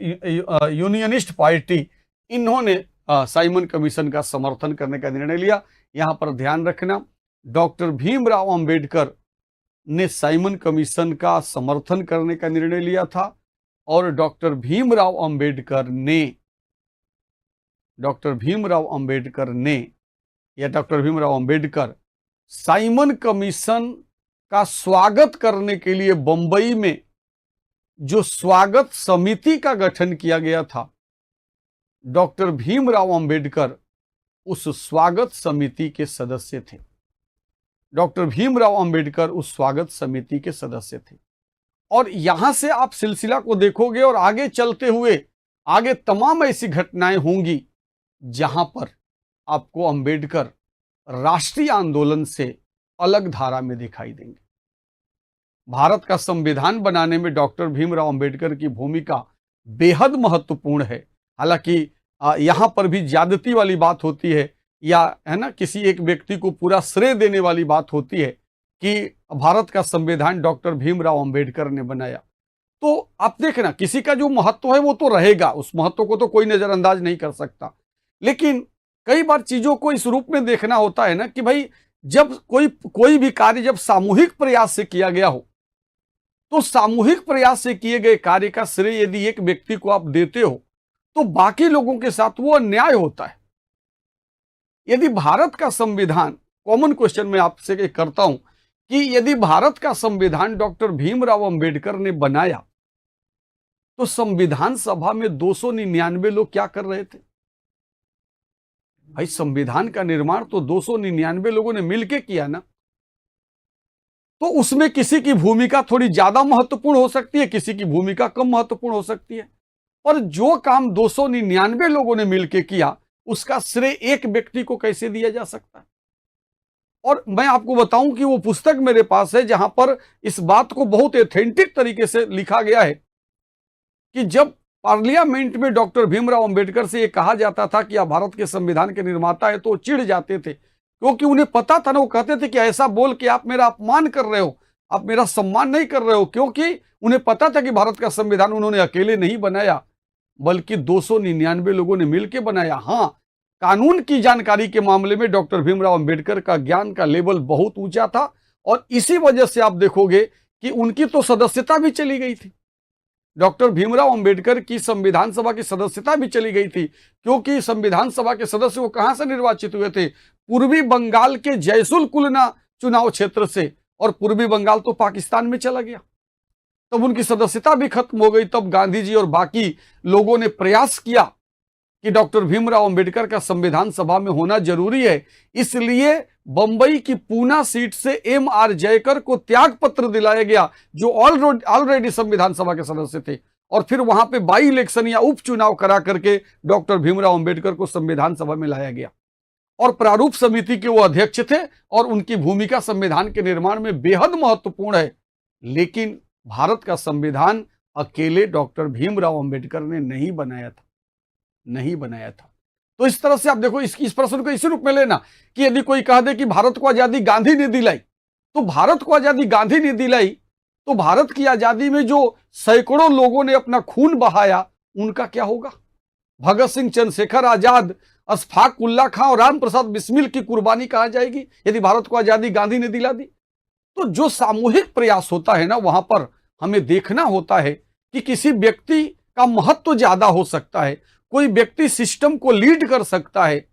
Unionist party, इन्होंने Simon commission का समर्थन करने का निर्णय लिया। यहां पर ध्यान रखना, डॉक्टर भीमराव अंबेडकर ने साइमन कमीशन का समर्थन करने का निर्णय लिया था और doctor Bhimrao Ambedkar Simon commission का स्वागत करने के लिए बंबई में जो स्वागत समिति का गठन किया गया था, डॉक्टर भीमराव अंबेडकर उस स्वागत समिति के सदस्य थे। डॉक्टर भीमराव अंबेडकर उस स्वागत समिति के सदस्य थे। और यहां से आप सिलसिला को देखोगे और आगे चलते हुए आगे तमाम ऐसी घटनाएं होंगी जहां पर आपको अंबेडकर राष्ट्रीय आंदोलन से अलग धारा में दिखाई देंगे। भारत का संविधान बनाने में डॉक्टर भीमराव अंबेडकर की भूमिका बेहद महत्वपूर्ण है। हालांकि यहां पर भी ज्यादती वाली बात होती है, या है ना, किसी एक व्यक्ति को पूरा श्रेय देने वाली बात होती है कि भारत का संविधान डॉक्टर भीमराव अंबेडकर ने बनाया। तो आप देखना, किसी का जो महत्व है वो तो रहेगा, उस महत्व को तो कोई नजरअंदाज नहीं कर सकता। लेकिन कई बार चीजों को इस रूप में देखना होता है ना कि भाई, जब कोई भी कार्य जब सामूहिक प्रयास से किया गया हो, तो सामूहिक प्रयास से किए गए कार्य का श्रेय यदि एक व्यक्ति को आप देते हो तो बाकी लोगों के साथ वो अन्याय होता है। यदि भारत का संविधान, कॉमन क्वेश्चन मैं आपसे करता हूं कि यदि भारत का संविधान डॉक्टर भीमराव अंबेडकर ने बनाया तो संविधान सभा में 299 लोग क्या कर रहे थे? भाई, संविधान का निर्माण तो 299 लोगों ने मिलकर किया ना। तो उसमें किसी की भूमिका थोड़ी ज्यादा महत्वपूर्ण हो सकती है, किसी की भूमिका कम महत्वपूर्ण हो सकती है, पर जो काम 299 लोगों ने मिलकर किया उसका श्रेय एक व्यक्ति को कैसे दिया जा सकता है? और मैं आपको बताऊं कि वो पुस्तक मेरे पास है जहां पर इस बात को बहुत एथेंटिक तरीके से लिखा गया है कि जब पार्लियामेंट में डॉक्टर भीमराव अंबेडकर से ये कहा जाता था कि आप भारत के संविधान के निर्माता है, तो वो चिढ़ जाते थे, क्योंकि उन्हें पता था ना, वो कहते थे कि ऐसा बोल के आप मेरा अपमान कर रहे हो, आप मेरा सम्मान नहीं कर रहे हो, क्योंकि उन्हें पता था कि भारत का संविधान उन्होंने अकेले नहीं बनाया बल्कि 299 लोगों ने मिलकर बनाया। हाँ, कानून की जानकारी के मामले में डॉक्टर भीमराव अंबेडकर का ज्ञान का लेवल बहुत ऊंचा था और इसी वजह से आप देखोगे कि उनकी तो सदस्यता भी चली गई थी। डॉक्टर भीमराव अंबेडकर की संविधान सभा की सदस्यता भी चली गई थी, क्योंकि संविधान सभा के सदस्य वो कहां से निर्वाचित हुए थे? पूर्वी बंगाल के जयसुल कुलना चुनाव क्षेत्र से, और पूर्वी बंगाल तो पाकिस्तान में चला गया। तब उनकी सदस्यता भी खत्म हो गई। तब गांधी जी और बाकी लोगों ने प्रयास किया कि डॉक्टर भीमराव अंबेडकर का संविधान सभा में होना जरूरी है, इसलिए बंबई की पूना सीट से M.R. जयकर को त्याग पत्र दिलाया गया, जो ऑलरेडी संविधान सभा के सदस्य थे, और फिर वहां पे बाई इलेक्शन या उपचुनाव करा करके डॉक्टर भीमराव अंबेडकर को संविधान सभा में लाया गया और प्रारूप समिति के वो अध्यक्ष थे और उनकी भूमिका संविधान के निर्माण में बेहद महत्वपूर्ण है। लेकिन भारत का संविधान अकेले डॉक्टर भीमराव अंबेडकर ने नहीं बनाया था। तो इस तरह से आप देखो, इस प्रश्न को इसी रूप में लेना कि यदि कोई कह दे कि भारत को आजादी गांधी ने दिलाई, तो भारत को आजादी गांधी ने दिलाई, तो भारत की आजादी में जो सैकड़ों लोगों ने अपना खून बहाया उनका क्या होगा? भगत सिंह, चंद्रशेखर आजाद, अशफाक उल्लाह खां और राम प्रसाद बिस्मिल की कुर्बानी कहा जाएगी यदि भारत को आजादी गांधी ने दिला दी? तो जो सामूहिक प्रयास होता है ना, वहां पर हमें देखना होता है कि किसी व्यक्ति का महत्व ज्यादा हो सकता है, कोई व्यक्ति सिस्टम को लीड कर सकता है,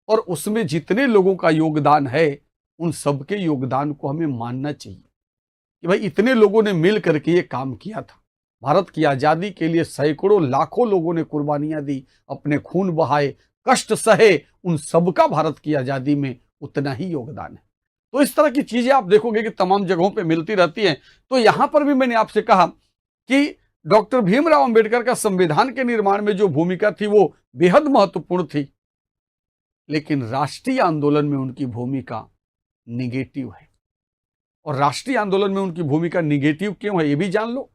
और उसमें जितने लोगों का योगदान है उन सबके योगदान को हमें मानना चाहिए कि भाई इतने लोगों ने मिल करके ये काम किया था। भारत की आजादी के लिए सैकड़ों लाखों लोगं ने कुर्बानियां दी, अपने खून बहाए, कष्ट सहे, उन सबका भारत की आजादी में उतना ही योगदान है। तो इस तरह की चीजें आप देखोगे कि तमाम जगहों पे मिलती रहती हैं। तो यहां पर भी मैंने आपसे कहा कि डॉक्टर भीमराव अंबेडकर का संविधान के निर्माण में जो भूमिका थी वो बेहद महत्वपूर्ण थी, लेकिन राष्ट्रीय आंदोलन में उनकी भूमिका निगेटिव है। और राष्ट्रीय आंदोलन में उनकी भूमिका निगेटिव क्यों है ये भी जान लो।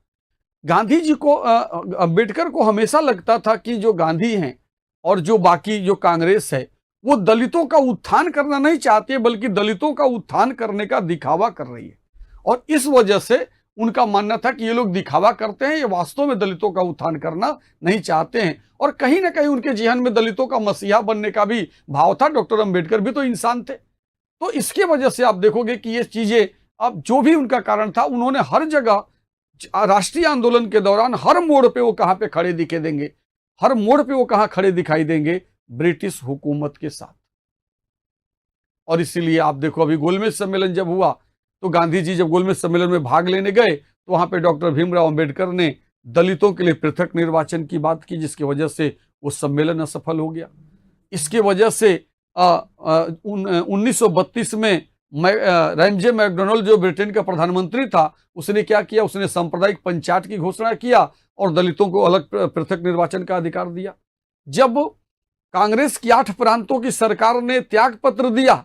गांधी जी को, अंबेडकर को हमेशा लगता था कि जो गांधी हैं और जो बाकी जो कांग्रेस है वो दलितों का उत्थान करना नहीं चाहती है, बल्कि दलितों का उत्थान करने का दिखावा कर रही है, और इस वजह से उनका मानना था कि ये लोग दिखावा करते हैं, ये वास्तव में दलितों का उत्थान करना नहीं चाहते हैं। और कहीं ना कहीं उनके जेहन में दलितों का मसीहा बनने का भी भाव था। डॉक्टर अंबेडकर भी तो इंसान थे। तो इसके वजह से आप देखोगे कि ये चीजें, अब जो भी उनका कारण था, उन्होंने हर जगह राष्ट्रीय आंदोलन के दौरान हर मोड़ पे वो कहां पे खड़े दिखे देंगे, हर मोड़ पे वो कहां खड़े दिखाई देंगे, ब्रिटिश हुकूमत के साथ। और इसीलिए आप देखो, अभी गोलमेज सम्मेलन जब हुआ तो गांधी जी जब गोलमेज सम्मेलन में भाग लेने गए तो वहां पे डॉक्टर भीमराव अंबेडकर ने दलितों के लिए पृथक निर्वाचन की बात की, जिसकी वजह से वो सम्मेलन असफल हो गया। इसके वजह से 1932 में रैमजे मैकडोनाल्ड जो ब्रिटेन का प्रधानमंत्री था, उसने क्या किया, उसने सांप्रदायिक पंचायत की घोषणा किया और दलितों को अलग पृथक निर्वाचन का अधिकार दिया। जब कांग्रेस की 8 प्रांतों की सरकार ने त्याग पत्र दिया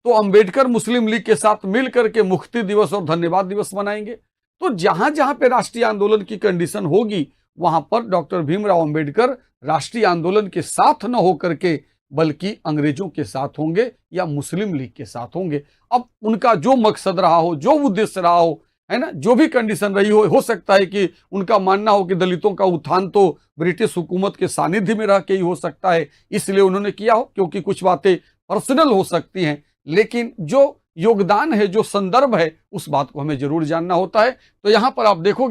तो अंबेडकर मुस्लिम लीग के साथ मिलकर के मुक्ति दिवस और धन्यवाद दिवस मनाएंगे। तो जहां जहां पे राष्ट्रीय आंदोलन की कंडीशन होगी, वहां पर डॉक्टर भीमराव अंबेडकर राष्ट्रीय आंदोलन के साथ न होकर के बल्कि अंग्रेजों के साथ होंगे या मुस्लिम लीग के साथ होंगे। अब उनका जो मकसद रहा हो, जो उद्देश्य रहा हो, है ना, जो भी कंडीशन रही हो सकता है कि उनका मानना हो कि दलितों का उत्थान तो ब्रिटिश हुकूमत के सानिध्य में रह के ही हो सकता है, इसलिए उन्होंने किया हो, क्योंकि कुछ बातें पर्सनल हो सकती हैं, लेकिन जो योगदान है, जो संदर्भ है, उस बात को हमें जरूर जानना होता है। तो यहां पर आप देखोगे